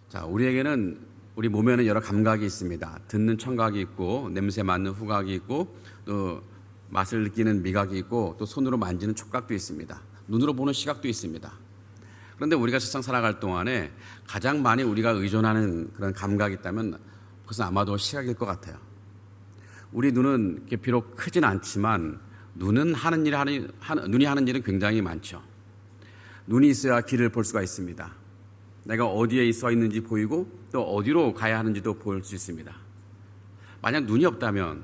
자, 우리에게는 우리 몸에는 여러 감각이 있습니다. 듣는 청각이 있고, 냄새 맡는 후각이 있고, 또 맛을 느끼는 미각이 있고, 또 손으로 만지는 촉각도 있습니다. 눈으로 보는 시각도 있습니다. 그런데 우리가 세상 살아갈 동안에 가장 많이 우리가 의존하는 그런 감각이 있다면 그것은 아마도 시각일 것 같아요. 우리 눈은 비록 크진 않지만 눈이 하는 일은 굉장히 많죠. 눈이 있어야 길을 볼 수가 있습니다. 내가 어디에 서 있는지 보이고 또 어디로 가야 하는지도 볼 수 있습니다. 만약 눈이 없다면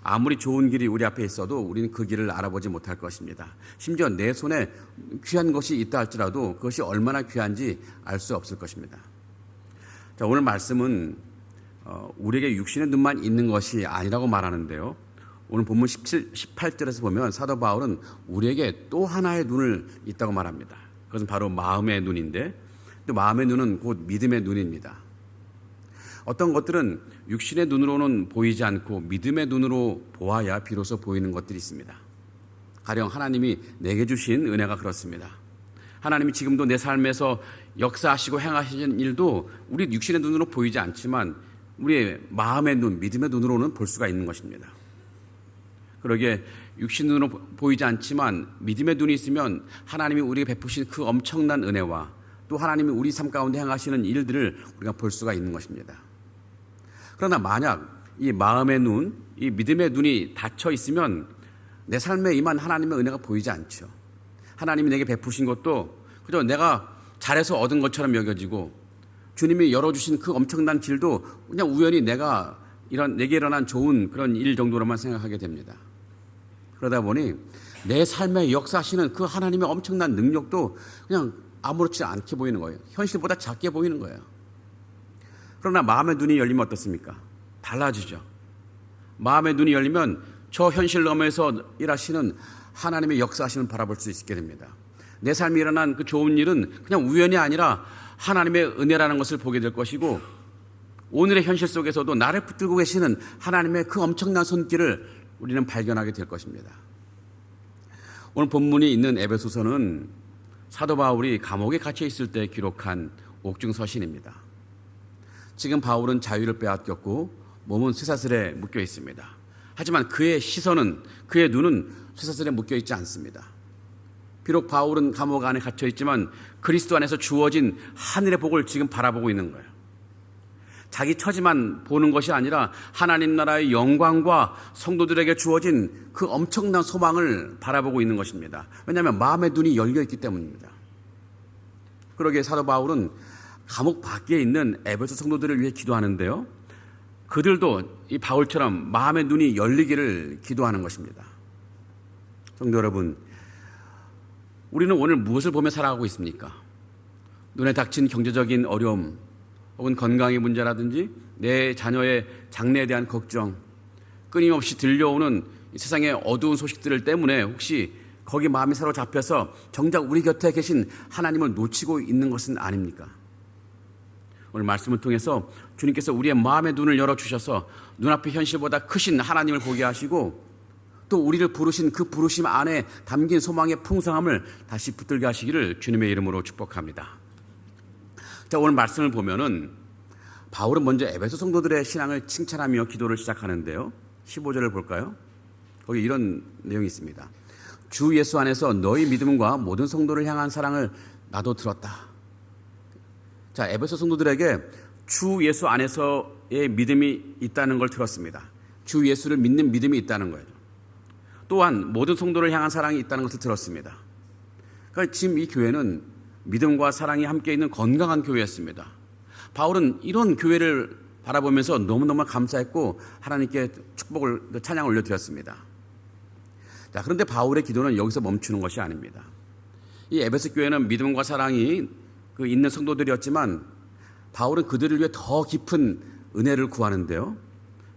아무리 좋은 길이 우리 앞에 있어도 우리는 그 길을 알아보지 못할 것입니다. 심지어 내 손에 귀한 것이 있다 할지라도 그것이 얼마나 귀한지 알 수 없을 것입니다. 자, 오늘 말씀은 우리에게 육신의 눈만 있는 것이 아니라고 말하는데요. 오늘 본문 18절에서 보면 사도 바울은 우리에게 또 하나의 눈을 있다고 말합니다. 그것은 바로 마음의 눈인데, 또 마음의 눈은 곧 믿음의 눈입니다. 어떤 것들은 육신의 눈으로는 보이지 않고 믿음의 눈으로 보아야 비로소 보이는 것들이 있습니다. 가령 하나님이 내게 주신 은혜가 그렇습니다. 하나님이 지금도 내 삶에서 역사하시고 행하시는 일도 우리 육신의 눈으로 보이지 않지만 우리의 마음의 눈, 믿음의 눈으로는 볼 수가 있는 것입니다. 그러기에 육신 눈으로 보이지 않지만 믿음의 눈이 있으면 하나님이 우리에게 베푸신 그 엄청난 은혜와 또 하나님이 우리 삶 가운데 행하시는 일들을 우리가 볼 수가 있는 것입니다. 그러나 만약 이 마음의 눈, 이 믿음의 눈이 닫혀 있으면 내 삶에 임한 하나님의 은혜가 보이지 않죠. 하나님이 내게 베푸신 것도 그저 내가 잘해서 얻은 것처럼 여겨지고 주님이 열어주신 그 엄청난 길도 그냥 우연히 내게 일어난 좋은 그런 일 정도로만 생각하게 됩니다. 그러다 보니 내 삶에 역사하시는 그 하나님의 엄청난 능력도 그냥 아무렇지 않게 보이는 거예요. 현실보다 작게 보이는 거예요. 그러나 마음의 눈이 열리면 어떻습니까? 달라지죠. 마음의 눈이 열리면 저 현실 너머에서 일하시는 하나님의 역사하심을 바라볼 수 있게 됩니다. 내 삶에 일어난 그 좋은 일은 그냥 우연이 아니라 하나님의 은혜라는 것을 보게 될 것이고, 오늘의 현실 속에서도 나를 붙들고 계시는 하나님의 그 엄청난 손길을 우리는 발견하게 될 것입니다. 오늘 본문이 있는 에베소서는 사도 바울이 감옥에 갇혀 있을 때 기록한 옥중서신입니다. 지금 바울은 자유를 빼앗겼고 몸은 쇠사슬에 묶여 있습니다. 하지만 그의 시선은, 그의 눈은 쇠사슬에 묶여 있지 않습니다. 비록 바울은 감옥 안에 갇혀 있지만 그리스도 안에서 주어진 하늘의 복을 지금 바라보고 있는 거예요. 자기 처지만 보는 것이 아니라 하나님 나라의 영광과 성도들에게 주어진 그 엄청난 소망을 바라보고 있는 것입니다. 왜냐하면 마음의 눈이 열려 있기 때문입니다. 그러기에 사도 바울은 감옥 밖에 있는 에베소 성도들을 위해 기도하는데요, 그들도 이 바울처럼 마음의 눈이 열리기를 기도하는 것입니다. 성도 여러분, 우리는 오늘 무엇을 보며 살아가고 있습니까? 눈에 닥친 경제적인 어려움, 혹은 건강의 문제라든지 내 자녀의 장래에 대한 걱정, 끊임없이 들려오는 세상의 어두운 소식들 때문에 혹시 거기 마음이 사로잡혀서 정작 우리 곁에 계신 하나님을 놓치고 있는 것은 아닙니까? 오늘 말씀을 통해서 주님께서 우리의 마음의 눈을 열어주셔서 눈앞의 현실보다 크신 하나님을 보게 하시고 또 우리를 부르신 그 부르심 안에 담긴 소망의 풍성함을 다시 붙들게 하시기를 주님의 이름으로 축복합니다. 자, 오늘 말씀을 보면은 바울은 먼저 에베소 성도들의 신앙을 칭찬하며 기도를 시작하는데요. 15절을 볼까요? 거기 이런 내용이 있습니다. 주 예수 안에서 너희 믿음과 모든 성도를 향한 사랑을 나도 들었다. 자, 에베소 성도들에게 주 예수 안에서의 믿음이 있다는 걸 들었습니다. 주 예수를 믿는 믿음이 있다는 거예요. 또한 모든 성도를 향한 사랑이 있다는 것을 들었습니다. 그러니까 지금 이 교회는 믿음과 사랑이 함께 있는 건강한 교회였습니다. 바울은 이런 교회를 바라보면서 너무너무 감사했고 하나님께 축복을, 찬양을 올려드렸습니다. 자, 그런데 바울의 기도는 여기서 멈추는 것이 아닙니다. 이 에베소 교회는 믿음과 사랑이 있는 성도들이었지만 바울은 그들을 위해 더 깊은 은혜를 구하는데요.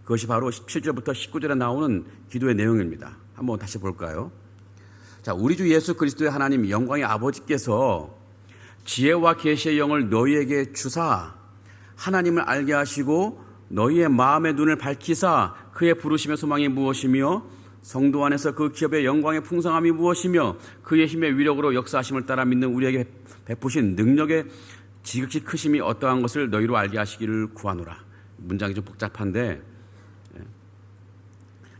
그것이 바로 17절부터 19절에 나오는 기도의 내용입니다. 한번 다시 볼까요? 자, 우리 주 예수 그리스도의 하나님 영광의 아버지께서 지혜와 계시의 영을 너희에게 주사 하나님을 알게 하시고 너희의 마음의 눈을 밝히사 그의 부르심의 소망이 무엇이며 성도 안에서 그 기업의 영광의 풍성함이 무엇이며 그의 힘의 위력으로 역사하심을 따라 믿는 우리에게 베푸신 능력의 지극히 크심이 어떠한 것을 너희로 알게 하시기를 구하노라. 문장이 좀 복잡한데,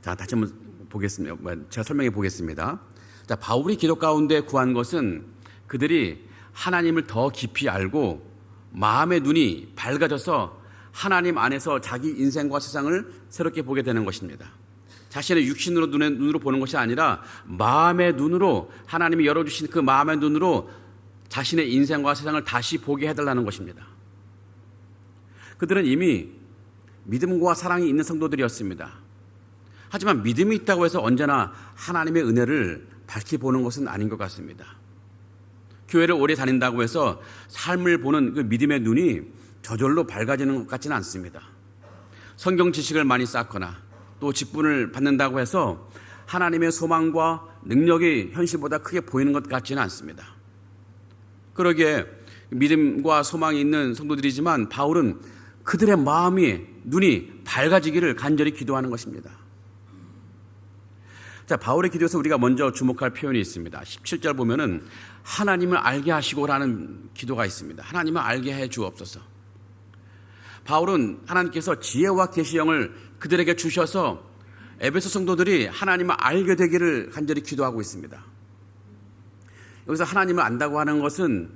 자, 다시 한번 보겠습니다. 제가 설명해 보겠습니다. 자, 바울이 기도 가운데 구한 것은 그들이 하나님을 더 깊이 알고 마음의 눈이 밝아져서 하나님 안에서 자기 인생과 세상을 새롭게 보게 되는 것입니다. 자신의 육신으로 눈으로 보는 것이 아니라 마음의 눈으로, 하나님이 열어주신 그 마음의 눈으로 자신의 인생과 세상을 다시 보게 해달라는 것입니다. 그들은 이미 믿음과 사랑이 있는 성도들이었습니다. 하지만 믿음이 있다고 해서 언제나 하나님의 은혜를 밝히 보는 것은 아닌 것 같습니다. 교회를 오래 다닌다고 해서 삶을 보는 그 믿음의 눈이 저절로 밝아지는 것 같지는 않습니다. 성경 지식을 많이 쌓거나 또 직분을 받는다고 해서 하나님의 소망과 능력이 현실보다 크게 보이는 것 같지는 않습니다. 그러기에 믿음과 소망이 있는 성도들이지만 바울은 그들의 눈이 밝아지기를 간절히 기도하는 것입니다. 자, 바울의 기도에서 우리가 먼저 주목할 표현이 있습니다. 17절 보면은 하나님을 알게 하시고라는 기도가 있습니다. 하나님을 알게 해 주옵소서. 바울은 하나님께서 지혜와 계시형을 그들에게 주셔서 에베소 성도들이 하나님을 알게 되기를 간절히 기도하고 있습니다. 여기서 하나님을 안다고 하는 것은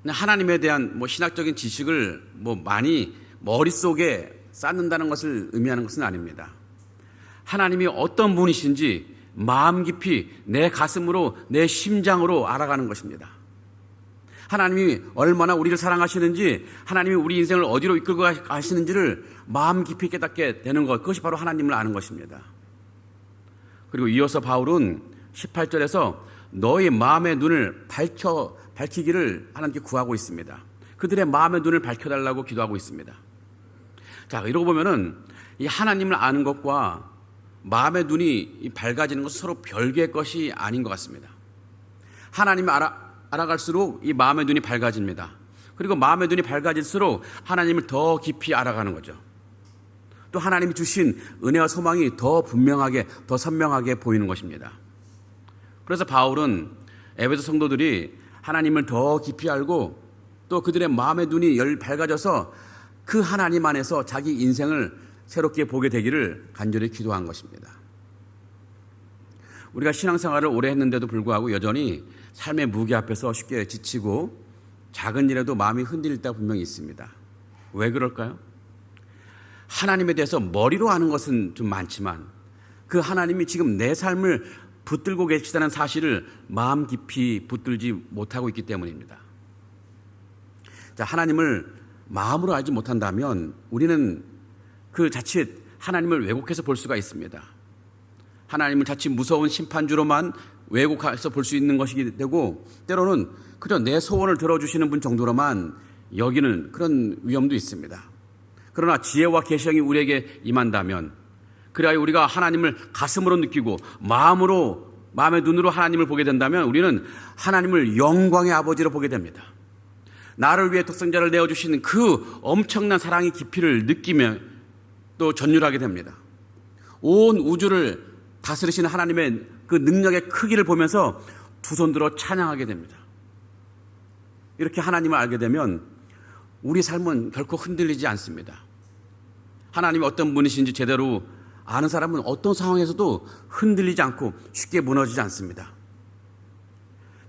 그냥 하나님에 대한 신학적인 지식을 많이 머릿속에 쌓는다는 것을 의미하는 것은 아닙니다. 하나님이 어떤 분이신지 마음 깊이 내 가슴으로, 내 심장으로 알아가는 것입니다. 하나님이 얼마나 우리를 사랑하시는지, 하나님이 우리 인생을 어디로 이끌고 가시는지를 마음 깊이 깨닫게 되는 것, 그것이 바로 하나님을 아는 것입니다. 그리고 이어서 바울은 18절에서 너의 마음의 눈을 밝히기를 하나님께 구하고 있습니다. 그들의 마음의 눈을 밝혀달라고 기도하고 있습니다. 자, 이러고 보면은 이 하나님을 아는 것과 마음의 눈이 밝아지는 것은 서로 별개의 것이 아닌 것 같습니다. 하나님을 알아갈수록 이 마음의 눈이 밝아집니다. 그리고 마음의 눈이 밝아질수록 하나님을 더 깊이 알아가는 거죠. 또 하나님이 주신 은혜와 소망이 더 분명하게, 더 선명하게 보이는 것입니다. 그래서 바울은 에베소 성도들이 하나님을 더 깊이 알고 또 그들의 마음의 눈이 밝아져서 그 하나님 안에서 자기 인생을 새롭게 보게 되기를 간절히 기도한 것입니다. 우리가 신앙생활을 오래 했는데도 불구하고 여전히 삶의 무게 앞에서 쉽게 지치고 작은 일에도 마음이 흔들릴 때가 분명히 있습니다. 왜 그럴까요? 하나님에 대해서 머리로 아는 것은 좀 많지만 그 하나님이 지금 내 삶을 붙들고 계시다는 사실을 마음 깊이 붙들지 못하고 있기 때문입니다. 자, 하나님을 마음으로 알지 못한다면 우리는 그 자칫 하나님을 왜곡해서 볼 수가 있습니다. 하나님을 자칫 무서운 심판주로만 왜곡해서 볼 수 있는 것이 되고 때로는 그저 내 소원을 들어주시는 분 정도로만 여기는 그런 위험도 있습니다. 그러나 지혜와 계시형이 우리에게 임한다면 그래야 우리가 하나님을 가슴으로 느끼고 마음의 눈으로 하나님을 보게 된다면 우리는 하나님을 영광의 아버지로 보게 됩니다. 나를 위해 독생자를 내어주시는 그 엄청난 사랑의 깊이를 느끼며 또 전율하게 됩니다. 온 우주를 다스리시는 하나님의 그 능력의 크기를 보면서 두 손 들어 찬양하게 됩니다. 이렇게 하나님을 알게 되면 우리 삶은 결코 흔들리지 않습니다. 하나님이 어떤 분이신지 제대로 아는 사람은 어떤 상황에서도 흔들리지 않고 쉽게 무너지지 않습니다.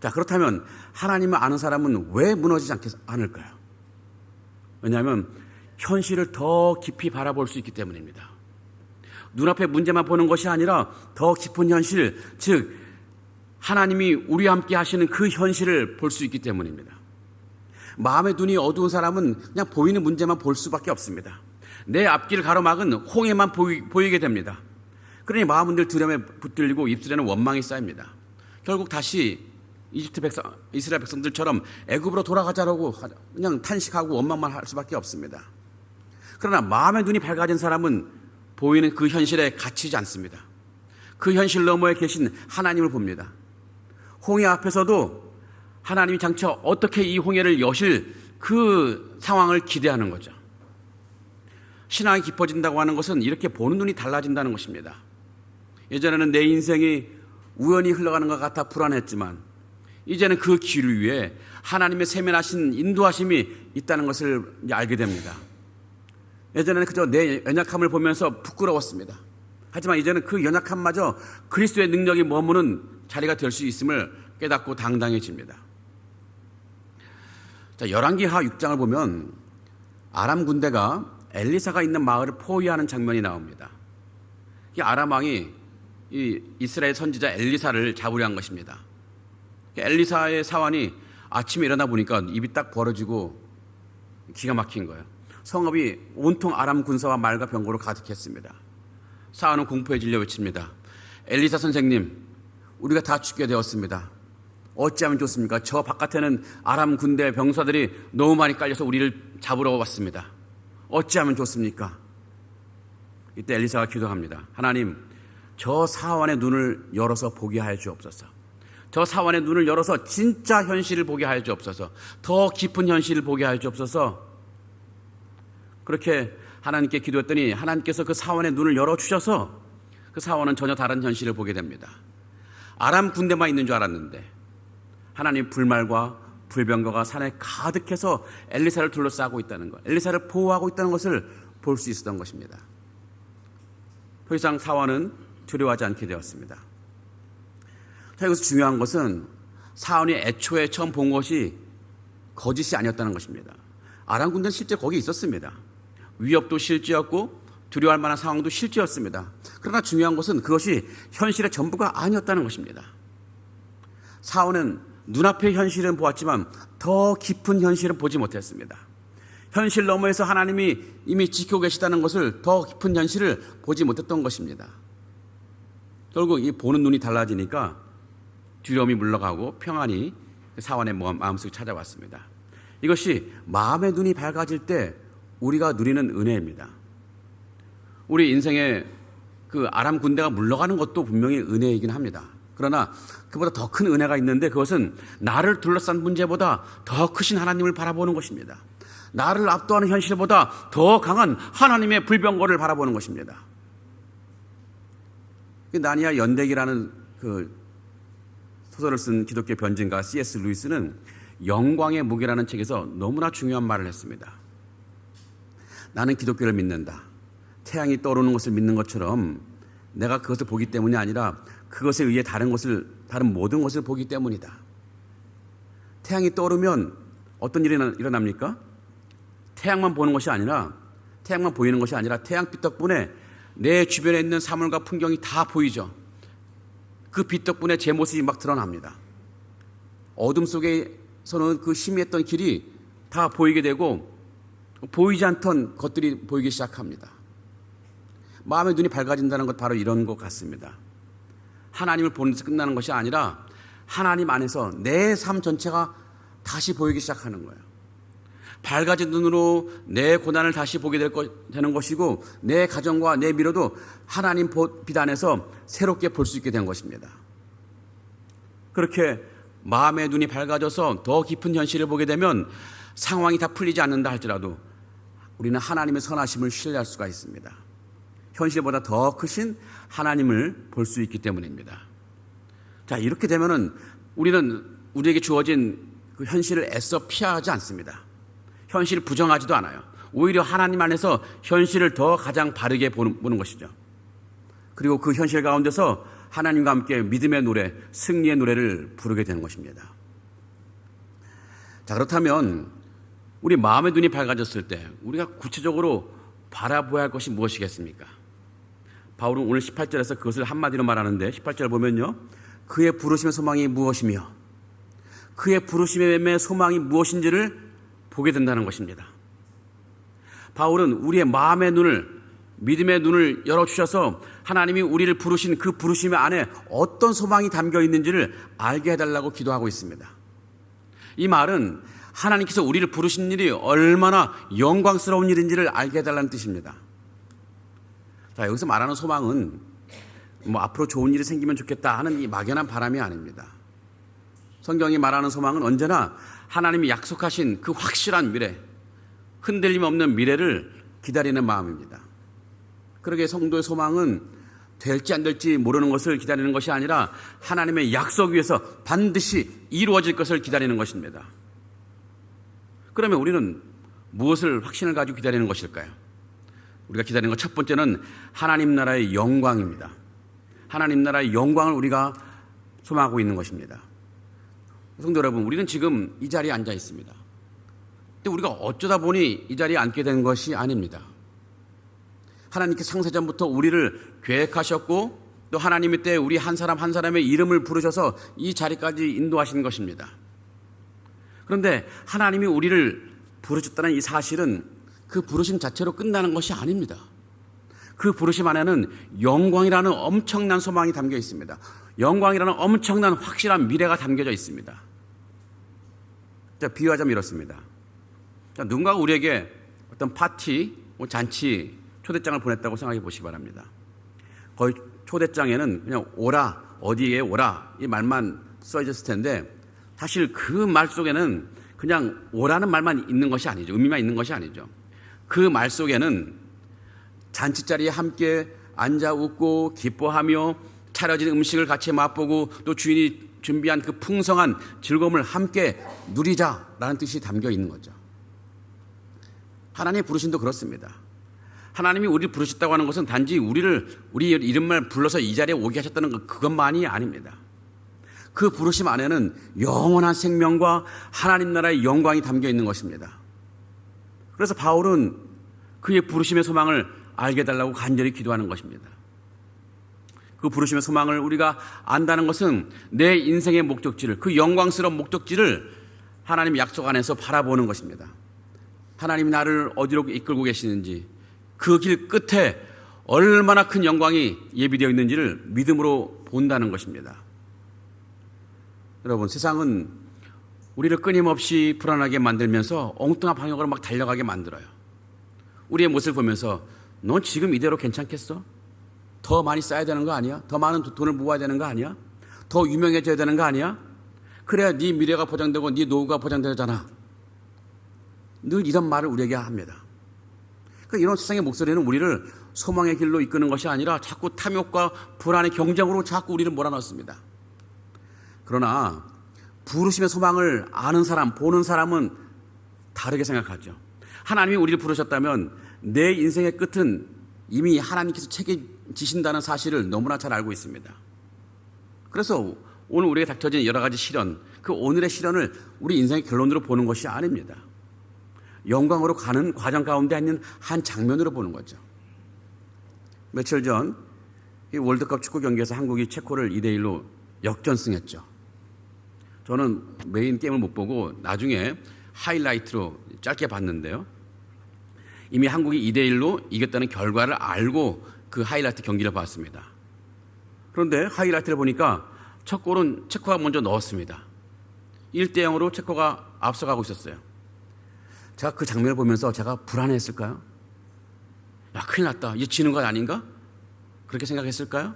자, 그렇다면 하나님을 아는 사람은 왜 무너지지 않을까요? 왜냐하면 현실을 더 깊이 바라볼 수 있기 때문입니다. 눈앞의 문제만 보는 것이 아니라 더 깊은 현실, 즉 하나님이 우리와 함께 하시는 그 현실을 볼 수 있기 때문입니다. 마음의 눈이 어두운 사람은 그냥 보이는 문제만 볼 수밖에 없습니다. 내 앞길을 가로막은 홍해만 보이게 됩니다. 그러니 마음은 늘 두려움에 붙들리고 입술에는 원망이 쌓입니다. 결국 다시 이스라엘 백성들처럼 애굽으로 돌아가자라고 그냥 탄식하고 원망만 할 수밖에 없습니다. 그러나 마음의 눈이 밝아진 사람은 보이는 그 현실에 갇히지 않습니다. 그 현실 너머에 계신 하나님을 봅니다. 홍해 앞에서도 하나님이 장차 어떻게 이 홍해를 여실 그 상황을 기대하는 거죠. 신앙이 깊어진다고 하는 것은 이렇게 보는 눈이 달라진다는 것입니다. 예전에는 내 인생이 우연히 흘러가는 것 같아 불안했지만 이제는 그 길 위에 하나님의 세면하신 인도하심이 있다는 것을 이제 알게 됩니다. 예전에는 그저 내 연약함을 보면서 부끄러웠습니다. 하지만 이제는 그 연약함마저 그리스도의 능력이 머무는 자리가 될 수 있음을 깨닫고 당당해집니다. 자, 열왕기하 6장을 보면 아람 군대가 엘리사가 있는 마을을 포위하는 장면이 나옵니다. 이 아람 왕이 이 이스라엘 선지자 엘리사를 잡으려 한 것입니다. 엘리사의 사환이 아침에 일어나 보니까 입이 딱 벌어지고 기가 막힌 거예요. 성읍이 온통 아람 군사와 말과 병거로 가득했습니다. 사환은 공포에 질려 외칩니다. 엘리사 선생님, 우리가 다 죽게 되었습니다. 어찌하면 좋습니까? 저 바깥에는 아람 군대 병사들이 너무 많이 깔려서 우리를 잡으러 왔습니다. 어찌하면 좋습니까? 이때 엘리사가 기도합니다. 하나님, 저 사환의 눈을 열어서 보게 하여 주옵소서. 저 사환의 눈을 열어서 진짜 현실을 보게 하여 주옵소서. 더 깊은 현실을 보게 하여 주옵소서. 그렇게 하나님께 기도했더니 하나님께서 그 사환의 눈을 열어주셔서 그 사환은 전혀 다른 현실을 보게 됩니다. 아람 군대만 있는 줄 알았는데 하나님 불말과 불병거가 산에 가득해서 엘리사를 둘러싸고 있다는 것, 엘리사를 보호하고 있다는 것을 볼 수 있었던 것입니다. 더 이상 사환은 두려워하지 않게 되었습니다. 자, 여기서 중요한 것은 사환이 애초에 처음 본 것이 거짓이 아니었다는 것입니다. 아람 군대는 실제 거기 있었습니다. 위협도 실제였고 두려워할 만한 상황도 실제였습니다. 그러나 중요한 것은 그것이 현실의 전부가 아니었다는 것입니다. 사환은 눈앞의 현실은 보았지만 더 깊은 현실은 보지 못했습니다. 현실 너머에서 하나님이 이미 지키고 계시다는 것을 더 깊은 현실을 보지 못했던 것입니다. 결국 이 보는 눈이 달라지니까 두려움이 물러가고 평안이 사환의 마음속에 찾아왔습니다. 이것이 마음의 눈이 밝아질 때 우리가 누리는 은혜입니다. 우리 인생에 그 아람 군대가 물러가는 것도 분명히 은혜이긴 합니다. 그러나 그보다 더 큰 은혜가 있는데 그것은 나를 둘러싼 문제보다 더 크신 하나님을 바라보는 것입니다. 나를 압도하는 현실보다 더 강한 하나님의 불병거를 바라보는 것입니다. 나니아 연대기라는 그 소설을 쓴 기독교 변증가 C.S. 루이스는 영광의 무게라는 책에서 너무나 중요한 말을 했습니다. 나는 기독교를 믿는다. 태양이 떠오르는 것을 믿는 것처럼 내가 그것을 보기 때문이 아니라 그것에 의해 다른 모든 것을 보기 때문이다. 태양이 떠오르면 어떤 일이 일어납니까? 태양만 보는 것이 아니라, 태양만 보이는 것이 아니라 태양빛 덕분에 내 주변에 있는 사물과 풍경이 다 보이죠. 그 빛 덕분에 제 모습이 막 드러납니다. 어둠 속에서는 그 희미했던 길이 다 보이게 되고 보이지 않던 것들이 보이기 시작합니다. 마음의 눈이 밝아진다는 것 바로 이런 것 같습니다. 하나님을 보는 데서 끝나는 것이 아니라 하나님 안에서 내 삶 전체가 다시 보이기 시작하는 거예요. 밝아진 눈으로 내 고난을 다시 보게 되는 것이고 내 가정과 내 미래도 하나님 빛 안에서 새롭게 볼 수 있게 된 것입니다. 그렇게 마음의 눈이 밝아져서 더 깊은 현실을 보게 되면 상황이 다 풀리지 않는다 할지라도 우리는 하나님의 선하심을 신뢰할 수가 있습니다. 현실보다 더 크신 하나님을 볼 수 있기 때문입니다. 자, 이렇게 되면은 우리는 우리에게 주어진 그 현실을 애써 피하지 않습니다. 현실을 부정하지도 않아요. 오히려 하나님 안에서 현실을 더 가장 바르게 보는 것이죠. 그리고 그 현실 가운데서 하나님과 함께 믿음의 노래, 승리의 노래를 부르게 되는 것입니다. 자, 그렇다면 우리 마음의 눈이 밝아졌을 때 우리가 구체적으로 바라보아야 할 것이 무엇이겠습니까? 바울은 오늘 18절에서 그것을 한마디로 말하는데 18절 보면요. 그의 부르심의 소망이 무엇이며 그의 부르심의 소망이 무엇인지를 보게 된다는 것입니다. 바울은 우리의 마음의 눈을, 믿음의 눈을 열어주셔서 하나님이 우리를 부르신 그 부르심 안에 어떤 소망이 담겨 있는지를 알게 해달라고 기도하고 있습니다. 이 말은 하나님께서 우리를 부르신 일이 얼마나 영광스러운 일인지를 알게 해달라는 뜻입니다. 자, 여기서 말하는 소망은 앞으로 좋은 일이 생기면 좋겠다 하는 이 막연한 바람이 아닙니다. 성경이 말하는 소망은 언제나 하나님이 약속하신 그 확실한 미래, 흔들림 없는 미래를 기다리는 마음입니다. 그러게 성도의 소망은 될지 안 될지 모르는 것을 기다리는 것이 아니라 하나님의 약속 위에서 반드시 이루어질 것을 기다리는 것입니다. 그러면 우리는 무엇을 확신을 가지고 기다리는 것일까요? 우리가 기다리는 것 첫 번째는 하나님 나라의 영광입니다. 하나님 나라의 영광을 우리가 소망하고 있는 것입니다. 성도 여러분, 우리는 지금 이 자리에 앉아 있습니다. 근데 우리가 어쩌다 보니 이 자리에 앉게 된 것이 아닙니다. 하나님께서 창세전부터 우리를 계획하셨고 또 하나님의 때에 우리 한 사람 한 사람의 이름을 부르셔서 이 자리까지 인도하신 것입니다. 그런데 하나님이 우리를 부르셨다는 이 사실은 그 부르심 자체로 끝나는 것이 아닙니다. 그 부르심 안에는 영광이라는 엄청난 소망이 담겨 있습니다. 영광이라는 엄청난 확실한 미래가 담겨져 있습니다. 자, 비유하자면 이렇습니다. 자, 누군가가 우리에게 어떤 파티, 잔치, 초대장을 보냈다고 생각해 보시기 바랍니다. 거의 초대장에는 그냥 오라, 어디에 오라 이 말만 써있을 텐데 사실 그 말 속에는 그냥 오라는 말만 있는 것이 아니죠. 의미만 있는 것이 아니죠. 그 말 속에는 잔치자리에 함께 앉아 웃고 기뻐하며 차려진 음식을 같이 맛보고 또 주인이 준비한 그 풍성한 즐거움을 함께 누리자라는 뜻이 담겨 있는 거죠. 하나님의 부르심도 그렇습니다. 하나님이 우리를 부르셨다고 하는 것은 단지 우리 이름만 불러서 이 자리에 오게 하셨다는 그것만이 아닙니다. 그 부르심 안에는 영원한 생명과 하나님 나라의 영광이 담겨 있는 것입니다. 그래서 바울은 그의 부르심의 소망을 알게 해달라고 간절히 기도하는 것입니다. 그 부르심의 소망을 우리가 안다는 것은 내 인생의 목적지를, 그 영광스러운 목적지를 하나님 약속 안에서 바라보는 것입니다. 하나님이 나를 어디로 이끌고 계시는지, 그 길 끝에 얼마나 큰 영광이 예비되어 있는지를 믿음으로 본다는 것입니다. 여러분, 세상은 우리를 끊임없이 불안하게 만들면서 엉뚱한 방향으로 막 달려가게 만들어요. 우리의 모습을 보면서 넌 지금 이대로 괜찮겠어? 더 많이 쌓아야 되는 거 아니야? 더 많은 돈을 모아야 되는 거 아니야? 더 유명해져야 되는 거 아니야? 그래야 네 미래가 보장되고 네 노후가 보장되잖아. 늘 이런 말을 우리에게 합니다. 그러니까 이런 세상의 목소리는 우리를 소망의 길로 이끄는 것이 아니라 자꾸 탐욕과 불안의 경쟁으로 자꾸 우리를 몰아넣습니다. 그러나 부르심의 소망을 아는 사람, 보는 사람은 다르게 생각하죠. 하나님이 우리를 부르셨다면 내 인생의 끝은 이미 하나님께서 책임지신다는 사실을 너무나 잘 알고 있습니다. 그래서 오늘 우리에게 닥쳐진 여러 가지 시련, 그 오늘의 시련을 우리 인생의 결론으로 보는 것이 아닙니다. 영광으로 가는 과정 가운데 있는 한 장면으로 보는 거죠. 며칠 전 월드컵 축구 경기에서 한국이 체코를 2대1로 역전승했죠. 저는 메인 게임을 못 보고 나중에 하이라이트로 짧게 봤는데요. 이미 한국이 2대1로 이겼다는 결과를 알고 그 하이라이트 경기를 봤습니다. 그런데 하이라이트를 보니까 첫 골은 체코가 먼저 넣었습니다. 1대0으로 체코가 앞서가고 있었어요. 제가 그 장면을 보면서 제가 불안했을까요? 야, 큰일 났다. 이제 지는 것 아닌가? 그렇게 생각했을까요?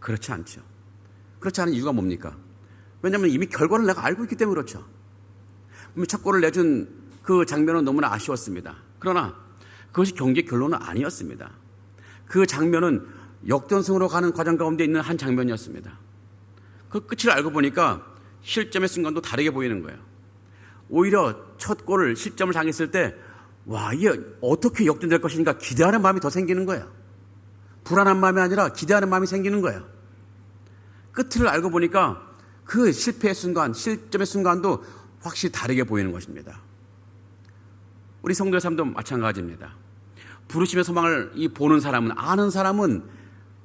그렇지 않죠. 그렇지 않은 이유가 뭡니까? 왜냐하면 이미 결과를 내가 알고 있기 때문에 그렇죠. 첫 골을 내준 그 장면은 너무나 아쉬웠습니다. 그러나 그것이 경기의 결론은 아니었습니다. 그 장면은 역전승으로 가는 과정 가운데 있는 한 장면이었습니다. 그 끝을 알고 보니까 실점의 순간도 다르게 보이는 거예요. 오히려 첫 골을 실점을 당했을 때 와, 이게 어떻게 역전될 것인가 기대하는 마음이 더 생기는 거예요. 불안한 마음이 아니라 기대하는 마음이 생기는 거예요. 끝을 알고 보니까 그 실패의 순간, 실점의 순간도 확실히 다르게 보이는 것입니다. 우리 성도의 삶도 마찬가지입니다. 부르심의 소망을 보는 사람은, 아는 사람은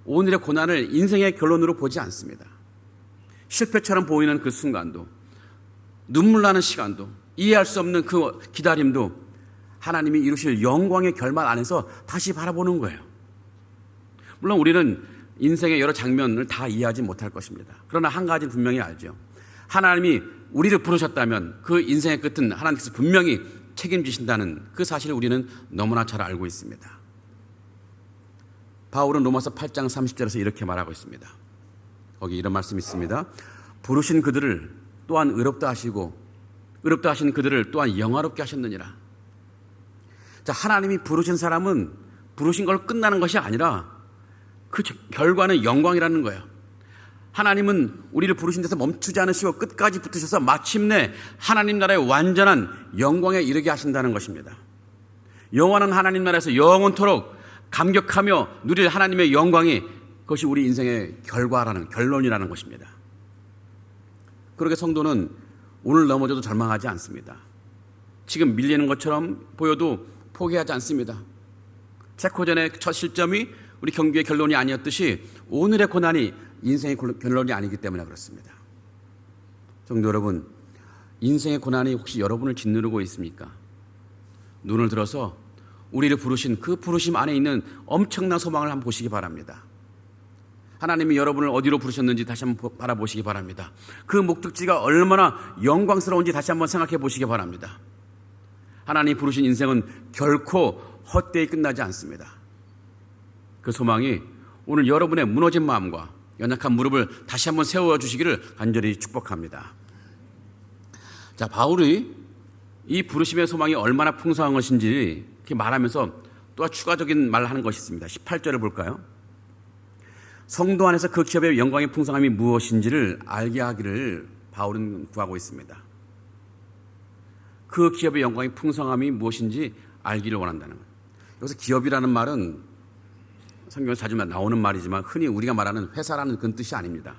오늘의 고난을 인생의 결론으로 보지 않습니다. 실패처럼 보이는 그 순간도, 눈물 나는 시간도, 이해할 수 없는 그 기다림도 하나님이 이루실 영광의 결말 안에서 다시 바라보는 거예요. 물론 우리는 인생의 여러 장면을 다 이해하지 못할 것입니다. 그러나 한 가지는 분명히 알죠. 하나님이 우리를 부르셨다면 그 인생의 끝은 하나님께서 분명히 책임지신다는 그 사실을 우리는 너무나 잘 알고 있습니다. 바울은 로마서 8장 30절에서 이렇게 말하고 있습니다. 거기 이런 말씀이 있습니다. 부르신 그들을 또한 의롭다 하시고 의롭다 하신 그들을 또한 영화롭게 하셨느니라. 자, 하나님이 부르신 사람은 부르신 걸 끝나는 것이 아니라 그 결과는 영광이라는 거예요. 하나님은 우리를 부르신 데서 멈추지 않으시고 끝까지 붙으셔서 마침내 하나님 나라의 완전한 영광에 이르게 하신다는 것입니다. 영원한 하나님 나라에서 영원토록 감격하며 누릴 하나님의 영광이, 그것이 우리 인생의 결론이라는 것입니다. 그러게 성도는 오늘 넘어져도 절망하지 않습니다. 지금 밀리는 것처럼 보여도 포기하지 않습니다. 체코전의 첫 실점이 우리 경기의 결론이 아니었듯이 오늘의 고난이 인생의 결론이 아니기 때문에 그렇습니다. 성도 여러분, 인생의 고난이 혹시 여러분을 짓누르고 있습니까? 눈을 들어서 우리를 부르신 그 부르심 안에 있는 엄청난 소망을 한번 보시기 바랍니다. 하나님이 여러분을 어디로 부르셨는지 다시 한번 바라보시기 바랍니다. 그 목적지가 얼마나 영광스러운지 다시 한번 생각해 보시기 바랍니다. 하나님이 부르신 인생은 결코 헛되이 끝나지 않습니다. 그 소망이 오늘 여러분의 무너진 마음과 연약한 무릎을 다시 한번 세워주시기를 간절히 축복합니다. 자, 바울이 이 부르심의 소망이 얼마나 풍성한 것인지 이렇게 말하면서 또 추가적인 말을 하는 것이 있습니다. 18절을 볼까요? 성도 안에서 그 기업의 영광의 풍성함이 무엇인지를 알게 하기를 바울은 구하고 있습니다. 그 기업의 영광의 풍성함이 무엇인지 알기를 원한다는 거예요. 여기서 기업이라는 말은 성경에서 자주 나오는 말이지만 흔히 우리가 말하는 회사라는 그런 뜻이 아닙니다.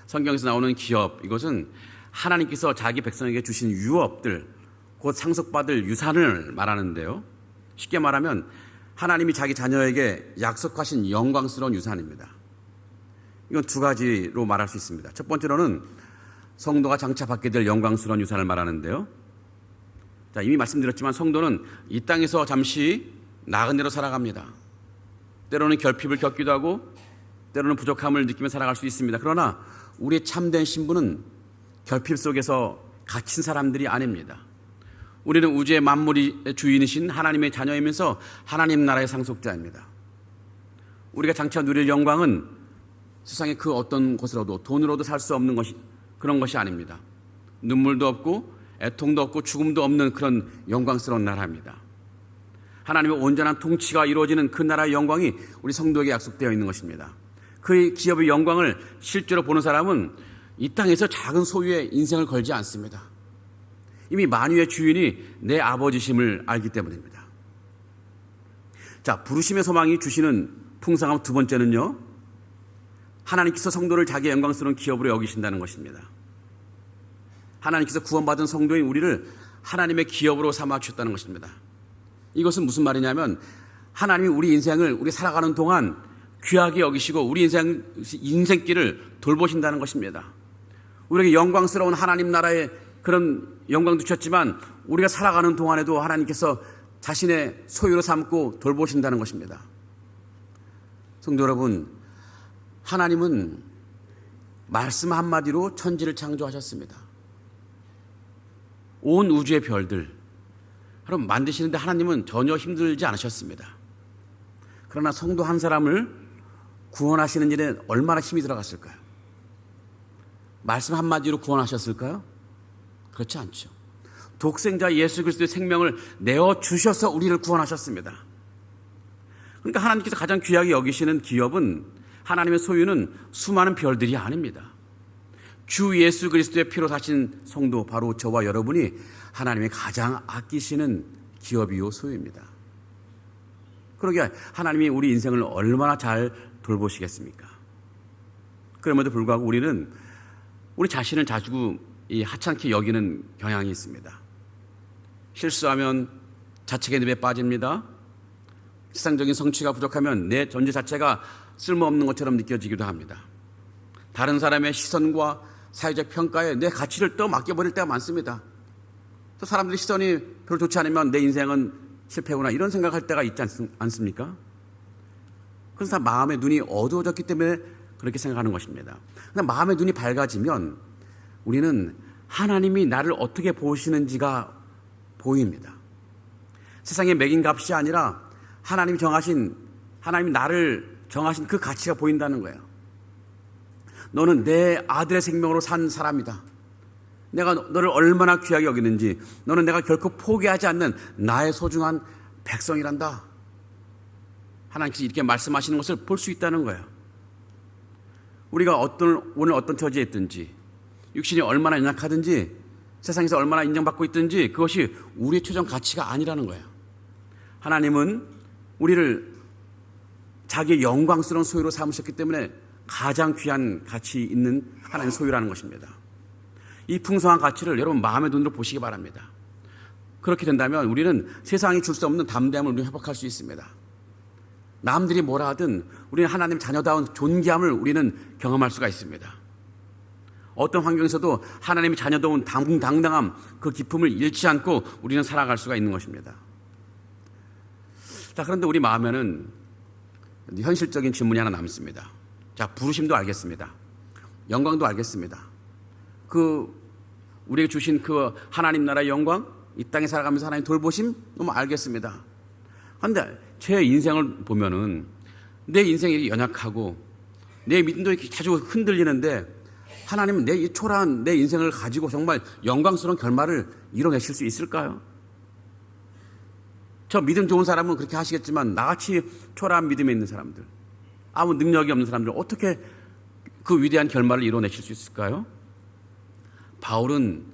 성경에서 나오는 기업, 이것은 하나님께서 자기 백성에게 주신 유업들, 곧 상속받을 유산을 말하는데요. 쉽게 말하면 하나님이 자기 자녀에게 약속하신 영광스러운 유산입니다. 이건 두 가지로 말할 수 있습니다. 첫 번째로는 성도가 장차 받게 될 영광스러운 유산을 말하는데요. 자, 이미 말씀드렸지만 성도는 이 땅에서 잠시 나그네로 살아갑니다. 때로는 결핍을 겪기도 하고 때로는 부족함을 느끼며 살아갈 수 있습니다. 그러나 우리의 참된 신분은 결핍 속에서 갇힌 사람들이 아닙니다. 우리는 우주의 만물의 주인이신 하나님의 자녀이면서 하나님 나라의 상속자입니다. 우리가 장차 누릴 영광은 세상의 그 어떤 곳으로도 돈으로도 살 수 없는 그런 것이 아닙니다. 눈물도 없고 애통도 없고 죽음도 없는 그런 영광스러운 나라입니다. 하나님의 온전한 통치가 이루어지는 그 나라의 영광이 우리 성도에게 약속되어 있는 것입니다. 그 기업의 영광을 실제로 보는 사람은 이 땅에서 작은 소유에 인생을 걸지 않습니다. 이미 만유의 주인이 내 아버지심을 알기 때문입니다. 자, 부르심의 소망이 주시는 풍성함 두 번째는요, 하나님께서 성도를 자기의 영광스러운 기업으로 여기신다는 것입니다. 하나님께서 구원받은 성도인 우리를 하나님의 기업으로 삼아 주셨다는 것입니다. 이것은 무슨 말이냐면 하나님이 우리 인생을 우리 살아가는 동안 귀하게 여기시고 우리 인생길을 돌보신다는 것입니다. 우리에게 영광스러운 하나님 나라의 그런 영광도 주셨지만 우리가 살아가는 동안에도 하나님께서 자신의 소유로 삼고 돌보신다는 것입니다. 성도 여러분, 하나님은 말씀 한마디로 천지를 창조하셨습니다. 온 우주의 별들, 여러분 만드시는데 하나님은 전혀 힘들지 않으셨습니다. 그러나 성도 한 사람을 구원하시는 일에 얼마나 힘이 들어갔을까요? 말씀 한마디로 구원하셨을까요? 그렇지 않죠. 독생자 예수 그리스도의 생명을 내어주셔서 우리를 구원하셨습니다. 그러니까 하나님께서 가장 귀하게 여기시는 기업은, 하나님의 소유는 수많은 별들이 아닙니다. 주 예수 그리스도의 피로 사신 성도, 바로 저와 여러분이 하나님의 가장 아끼시는 기업이요 소유입니다. 그러게 하나님이 우리 인생을 얼마나 잘 돌보시겠습니까? 그럼에도 불구하고 우리는 우리 자신을 자주 하찮게 여기는 경향이 있습니다. 실수하면 자책의 늪에 빠집니다. 세상적인 성취가 부족하면 내 존재 자체가 쓸모없는 것처럼 느껴지기도 합니다. 다른 사람의 시선과 사회적 평가에 내 가치를 또 맡겨버릴 때가 많습니다. 또 사람들의 시선이 별로 좋지 않으면 내 인생은 실패구나, 이런 생각할 때가 있지 않습니까? 그래서 마음의 눈이 어두워졌기 때문에 그렇게 생각하는 것입니다. 그러나 마음의 눈이 밝아지면 우리는 하나님이 나를 어떻게 보시는지가 보입니다. 세상의 매긴 값이 아니라 하나님이 나를 정하신 그 가치가 보인다는 거예요. 너는 내 아들의 생명으로 산 사람이다. 내가 너를 얼마나 귀하게 여기는지, 너는 내가 결코 포기하지 않는 나의 소중한 백성이란다. 하나님께서 이렇게 말씀하시는 것을 볼 수 있다는 거예요. 우리가 오늘 어떤 처지에 있든지, 육신이 얼마나 연약하든지, 세상에서 얼마나 인정받고 있든지 그것이 우리의 최종 가치가 아니라는 거예요. 하나님은 우리를 자기의 영광스러운 소유로 삼으셨기 때문에 가장 귀한 가치 있는 하나님의 소유라는 것입니다. 이 풍성한 가치를 여러분 마음의 눈으로 보시기 바랍니다. 그렇게 된다면 우리는 세상이 줄 수 없는 담대함을 우리는 회복할 수 있습니다. 남들이 뭐라 하든 우리는 하나님 자녀다운 존귀함을 우리는 경험할 수가 있습니다. 어떤 환경에서도 하나님의 자녀다운 당당함, 그 기쁨을 잃지 않고 우리는 살아갈 수가 있는 것입니다. 자, 그런데 우리 마음에는 현실적인 질문이 하나 남습니다. 자, 부르심도 알겠습니다. 영광도 알겠습니다. 우리에게 주신 그 하나님 나라의 영광, 이 땅에 살아가면서 하나님 돌보심 너무 알겠습니다. 그런데 제 인생을 보면은 내 인생이 연약하고 내 믿음도 이렇게 자주 흔들리는데 하나님은 내 이 초라한 내 인생을 가지고 정말 영광스러운 결말을 이뤄내실 수 있을까요? 저 믿음 좋은 사람은 그렇게 하시겠지만 나같이 초라한 믿음에 있는 사람들, 아무 능력이 없는 사람들 어떻게 그 위대한 결말을 이뤄내실 수 있을까요? 바울은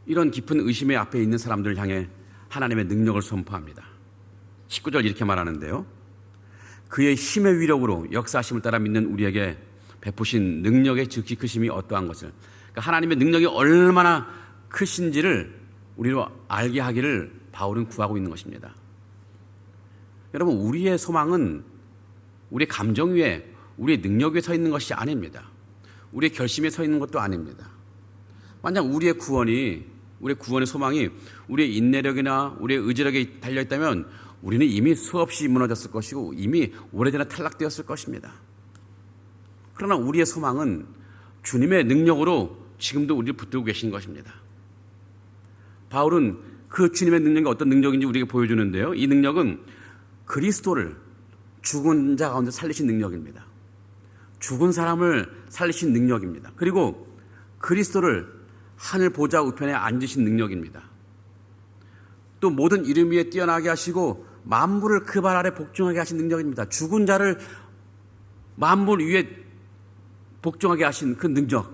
이런 깊은 의심의 앞에 있는 사람들을 향해 하나님의 능력을 선포합니다. 19절 이렇게 말하는데요. 그의 힘의 위력으로 역사하심을 따라 믿는 우리에게 베푸신 능력의 즉시 크심이 어떠한 것을, 그러니까 하나님의 능력이 얼마나 크신지를 우리로 알게 하기를 바울은 구하고 있는 것입니다. 여러분, 우리의 소망은 우리의 감정 위에, 우리의 능력 위에 서 있는 것이 아닙니다. 우리의 결심에 서 있는 것도 아닙니다. 만약 우리의 구원의 소망이 우리의 인내력이나 우리의 의지력에 달려있다면 우리는 이미 수없이 무너졌을 것이고 이미 오래전에 탈락되었을 것입니다. 그러나 우리의 소망은 주님의 능력으로 지금도 우리를 붙들고 계신 것입니다. 바울은 그 주님의 능력이 어떤 능력인지 우리에게 보여주는데요. 이 능력은 그리스도를 죽은 자 가운데 살리신 능력입니다. 죽은 사람을 살리신 능력입니다. 그리고 그리스도를 하늘 보좌 우편에 앉으신 능력입니다. 또 모든 이름 위에 뛰어나게 하시고 만물을 그 발 아래 복종하게 하신 능력입니다. 죽은 자를 만물 위에 복종하게 하신 그 능력,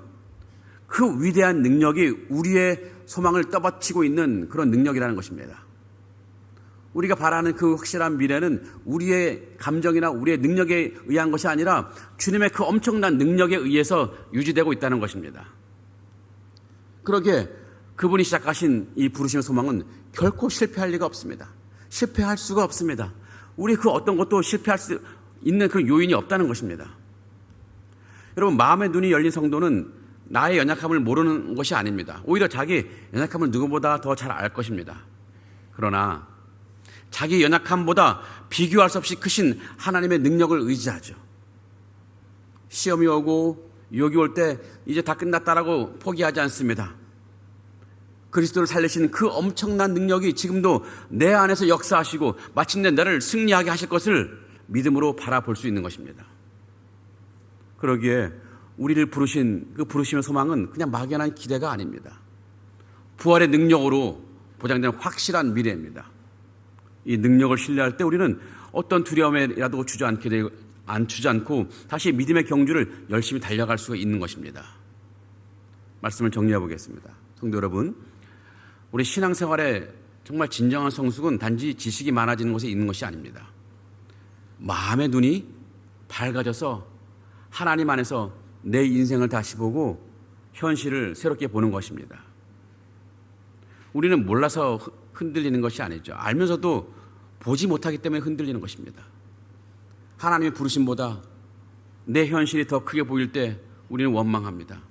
그 위대한 능력이 우리의 소망을 떠받치고 있는 그런 능력이라는 것입니다. 우리가 바라는 그 확실한 미래는 우리의 감정이나 우리의 능력에 의한 것이 아니라 주님의 그 엄청난 능력에 의해서 유지되고 있다는 것입니다. 그러기에 그분이 시작하신 이 부르심의 소망은 결코 실패할 리가 없습니다. 실패할 수가 없습니다. 우리 그 어떤 것도 실패할 수 있는 그런 요인이 없다는 것입니다. 여러분, 마음의 눈이 열린 성도는 나의 연약함을 모르는 것이 아닙니다. 오히려 자기 연약함을 누구보다 더 잘 알 것입니다. 그러나 자기 연약함보다 비교할 수 없이 크신 하나님의 능력을 의지하죠. 시험이 오고 유혹이 올 때 이제 다 끝났다라고 포기하지 않습니다. 그리스도를 살리신 그 엄청난 능력이 지금도 내 안에서 역사하시고 마침내 나를 승리하게 하실 것을 믿음으로 바라볼 수 있는 것입니다. 그러기에 우리를 부르신 그 부르심의 소망은 그냥 막연한 기대가 아닙니다. 부활의 능력으로 보장되는 확실한 미래입니다. 이 능력을 신뢰할 때 우리는 어떤 두려움에라도 주저앉고 다시 믿음의 경주를 열심히 달려갈 수가 있는 것입니다. 말씀을 정리해 보겠습니다. 성도 여러분, 우리 신앙생활에 정말 진정한 성숙은 단지 지식이 많아지는 것에 있는 것이 아닙니다. 마음의 눈이 밝아져서 하나님 안에서 내 인생을 다시 보고 현실을 새롭게 보는 것입니다. 우리는 몰라서 흔들리는 것이 아니죠. 알면서도 보지 못하기 때문에 흔들리는 것입니다. 하나님의 부르심보다 내 현실이 더 크게 보일 때 우리는 원망합니다.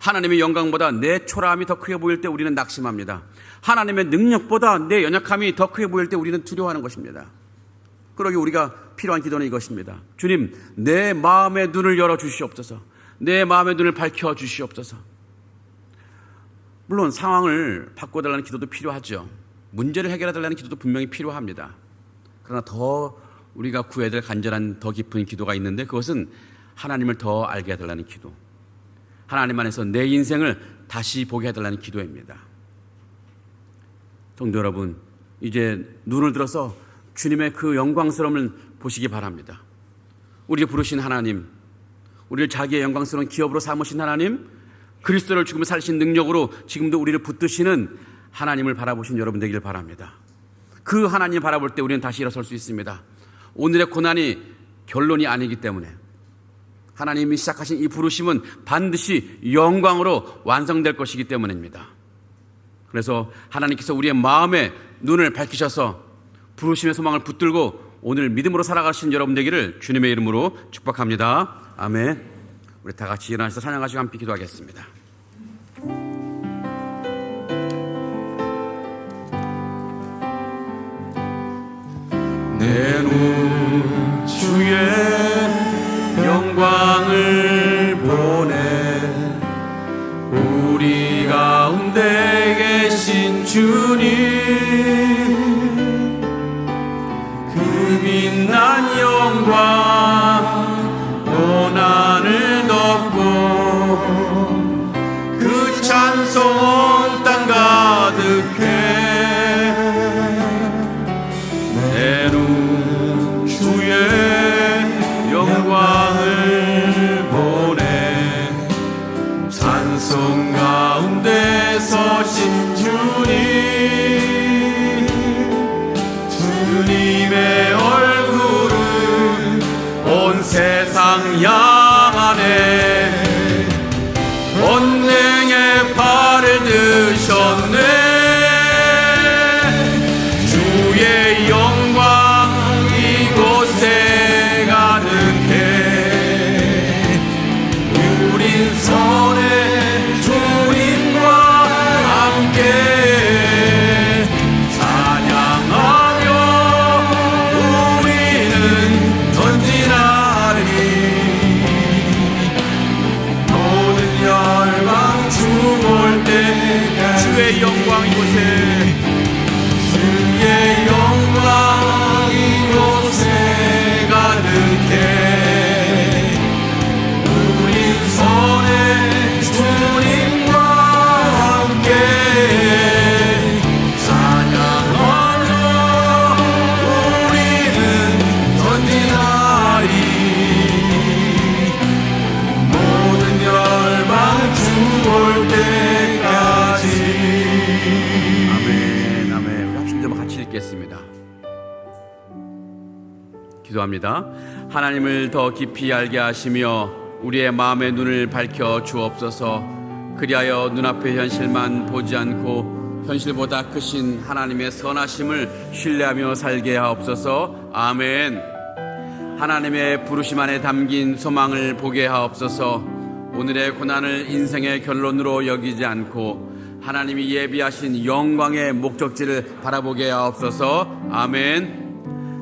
하나님의 영광보다 내 초라함이 더 크게 보일 때 우리는 낙심합니다. 하나님의 능력보다 내 연약함이 더 크게 보일 때 우리는 두려워하는 것입니다. 그러기 우리가 필요한 기도는 이것입니다. 주님, 내 마음의 눈을 열어 주시옵소서. 내 마음의 눈을 밝혀 주시옵소서. 물론 상황을 바꿔달라는 기도도 필요하죠. 문제를 해결해달라는 기도도 분명히 필요합니다. 그러나 더 우리가 구해야 될 간절한 더 깊은 기도가 있는데 그것은 하나님을 더 알게 해달라는 기도, 하나님 안에서 내 인생을 다시 보게 해달라는 기도입니다. 성도 여러분, 이제 눈을 들어서 주님의 그 영광스러움을 보시기 바랍니다. 우리 부르신 하나님, 우리를 자기의 영광스러운 기업으로 삼으신 하나님, 그리스도를 죽음에 살리신 능력으로 지금도 우리를 붙드시는 하나님을 바라보신 여러분 되기를 바랍니다. 그 하나님 바라볼 때 우리는 다시 일어설 수 있습니다. 오늘의 고난이 결론이 아니기 때문에 하나님이 시작하신 이 부르심은 반드시 영광으로 완성될 것이기 때문입니다. 그래서 하나님께서 우리의 마음에 눈을 밝히셔서 부르심의 소망을 붙들고 오늘 믿음으로 살아가신 여러분 되기를 주님의 이름으로 축복합니다. 아멘. 우리 다 같이 일어나서 찬양하시고 함께 기도하겠습니다. 내 눈 주의 영광을 보내 우리 가운데 계신 주님 그 빛난 영광 고난을 덮고 그 찬송 온 땅 가득해 내 눈 주의 영광을 보내 찬송 가운데 서신 주님의 얼굴은 온 세상 향하네 권능의 팔을 드셨네 주의 영광 이곳에 가득해 우린 손에 주님과 함께 찬양하며 우리는 전진하리 모든 열방 주 올 때 주의 영광 이곳에 주의 영광 이곳에 가득해 우린 손에 주님과 함께 찬양하며 우리는 전진하리 모든 열방 주 올 때까지. 아멘 아멘. 우리 합심 좀 같이 읽겠습니다. 기도합니다. 하나님을 더 깊이 알게 하시며 우리의 마음의 눈을 밝혀 주옵소서. 그리하여 눈앞의 현실만 보지 않고 현실보다 크신 하나님의 선하심을 신뢰하며 살게 하옵소서. 아멘. 하나님의 부르심 안에 담긴 소망을 보게 하옵소서. 오늘의 고난을 인생의 결론으로 여기지 않고 하나님이 예비하신 영광의 목적지를 바라보게 하옵소서. 아멘.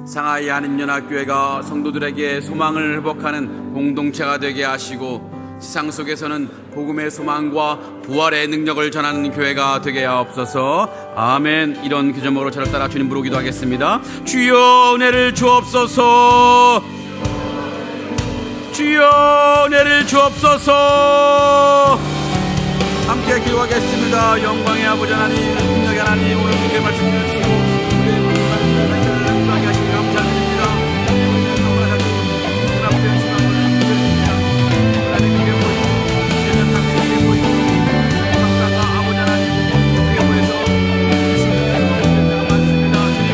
상하이 한인연합교회가 성도들에게 소망을 회복하는 공동체가 되게 하시고 세상 속에서는 복음의 소망과 부활의 능력을 전하는 교회가 되게 하옵소서. 아멘. 이런 기점으로 저를 따라 주님 부르고 기도하겠습니다. 주여 은혜를 주옵소서. 주여 은혜를 주옵소서. 함께 기도하겠습니다. 영광의 아버지 하나님, 능력의 하나님, 오늘 우리에게 말씀 주시고 우리의 모든 말씀을 기도하게 하시니 감사드립니다. 오늘 하나님 앞에 시간을 드립니다. 하나님 그게 보이고 내면 당신에게 보이고 감사가 아버지 하나님 그게 보여서 주님의 때가 많습니다. 주님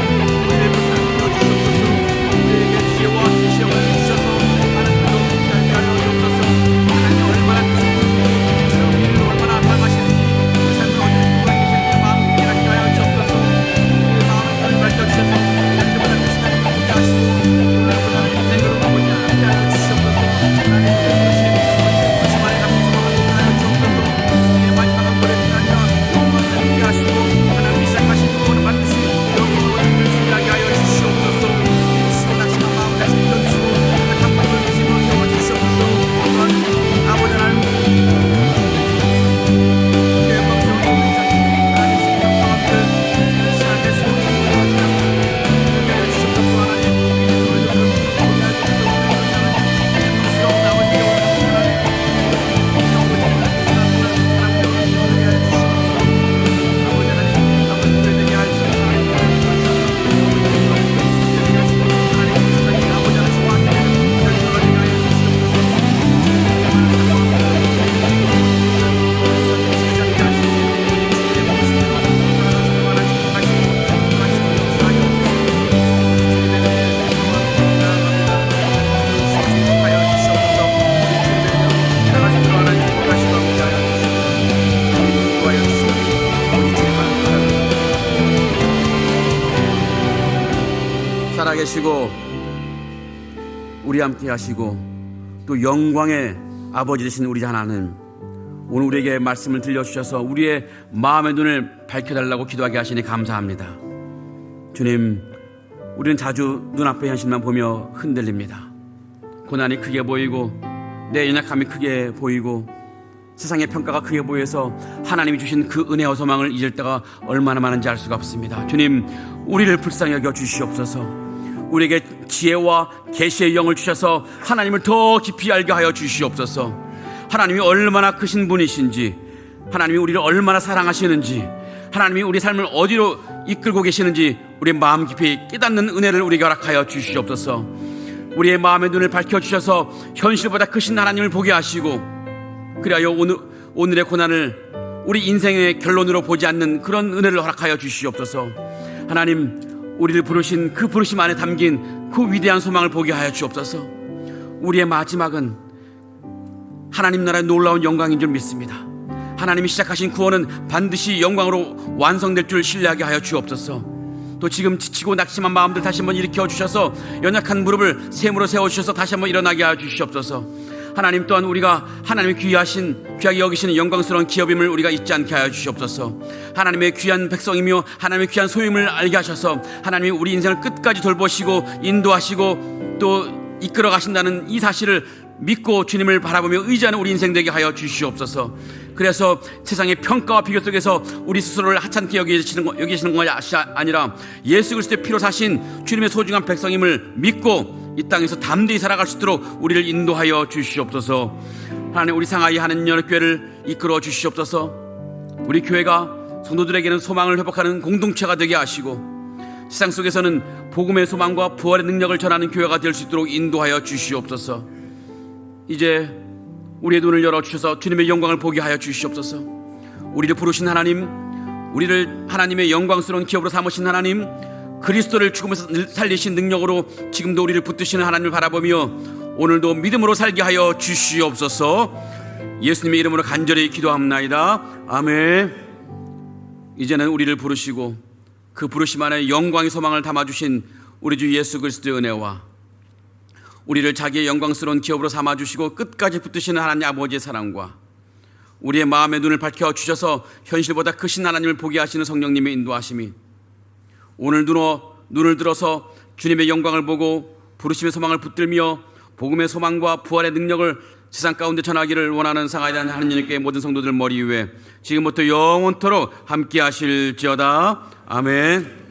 우리의 불쌍히 주옵소서. 우리에게 지혜와 지식을 주셔서 하나님도 알게 하여 주옵소서. 하나님 얼마나 주시고 우리를 얼마나 사랑하시는지 그 삶을 어디에 누구에게 마음 깨닫게 하여 주옵소서. 살아계시고 우리 함께 하시고 또 영광의 아버지 되신 우리 하나님, 오늘 우리에게 말씀을 들려주셔서 우리의 마음의 눈을 밝혀달라고 기도하게 하시니 감사합니다. 주님, 우리는 자주 눈앞의 현실만 보며 흔들립니다. 고난이 크게 보이고 내 연약함이 크게 보이고 세상의 평가가 크게 보여서 하나님이 주신 그 은혜와 소망을 잊을 때가 얼마나 많은지 알 수가 없습니다. 주님, 우리를 불쌍히 여겨 주시옵소서. 우리에게 지혜와 계시의 영을 주셔서 하나님을 더 깊이 알게 하여 주시옵소서. 하나님이 얼마나 크신 분이신지, 하나님이 우리를 얼마나 사랑하시는지, 하나님이 우리 삶을 어디로 이끌고 계시는지 우리의 마음 깊이 깨닫는 은혜를 우리에게 허락하여 주시옵소서. 우리의 마음의 눈을 밝혀주셔서 현실보다 크신 하나님을 보게 하시고, 그리하여 오늘의 고난을 우리 인생의 결론으로 보지 않는 그런 은혜를 허락하여 주시옵소서. 하나님, 우리를 부르신 그 부르심 안에 담긴 그 위대한 소망을 보게 하여 주옵소서. 우리의 마지막은 하나님 나라의 놀라운 영광인 줄 믿습니다. 하나님이 시작하신 구원은 반드시 영광으로 완성될 줄 신뢰하게 하여 주옵소서. 또 지금 지치고 낙심한 마음들 다시 한번 일으켜 주셔서 연약한 무릎을 샘으로 세워주셔서 다시 한번 일어나게 하여 주시옵소서. 하나님 또한 우리가 하나님의 귀하게 여기시는 영광스러운 기업임을 우리가 잊지 않게 하여 주시옵소서. 하나님의 귀한 백성이며 하나님의 귀한 소임을 알게 하셔서 하나님이 우리 인생을 끝까지 돌보시고 인도하시고 또 이끌어 가신다는 이 사실을 믿고 주님을 바라보며 의지하는 우리 인생 되게 하여 주시옵소서. 그래서 세상의 평가와 비교 속에서 우리 스스로를 하찮게 여기시는 것이 아니라 예수 그리스도의 피로 사신 주님의 소중한 백성임을 믿고 이 땅에서 담대히 살아갈 수 있도록 우리를 인도하여 주시옵소서. 하나님, 우리 상하이 하나님 연합교회를 이끌어 주시옵소서. 우리 교회가 성도들에게는 소망을 회복하는 공동체가 되게 하시고 세상 속에서는 복음의 소망과 부활의 능력을 전하는 교회가 될 수 있도록 인도하여 주시옵소서. 이제 우리의 눈을 열어주셔서 주님의 영광을 보게 하여 주시옵소서. 우리를 부르신 하나님, 우리를 하나님의 영광스러운 기업으로 삼으신 하나님, 그리스도를 죽음에서 살리신 능력으로 지금도 우리를 붙드시는 하나님을 바라보며 오늘도 믿음으로 살게 하여 주시옵소서. 예수님의 이름으로 간절히 기도합나이다. 아멘. 이제는 우리를 부르시고 그 부르심 안에 영광의 소망을 담아주신 우리 주 예수 그리스도의 은혜와 우리를 자기의 영광스러운 기업으로 삼아주시고 끝까지 붙드시는 하나님 아버지의 사랑과 우리의 마음의 눈을 밝혀주셔서 현실보다 크신 하나님을 보게 하시는 성령님의 인도하심이 오늘 눈을 들어서 주님의 영광을 보고 부르심의 소망을 붙들며 복음의 소망과 부활의 능력을 세상 가운데 전하기를 원하는 상하이단 하나님께 모든 성도들 머리 위에 지금부터 영원토록 함께 하실지어다. 아멘.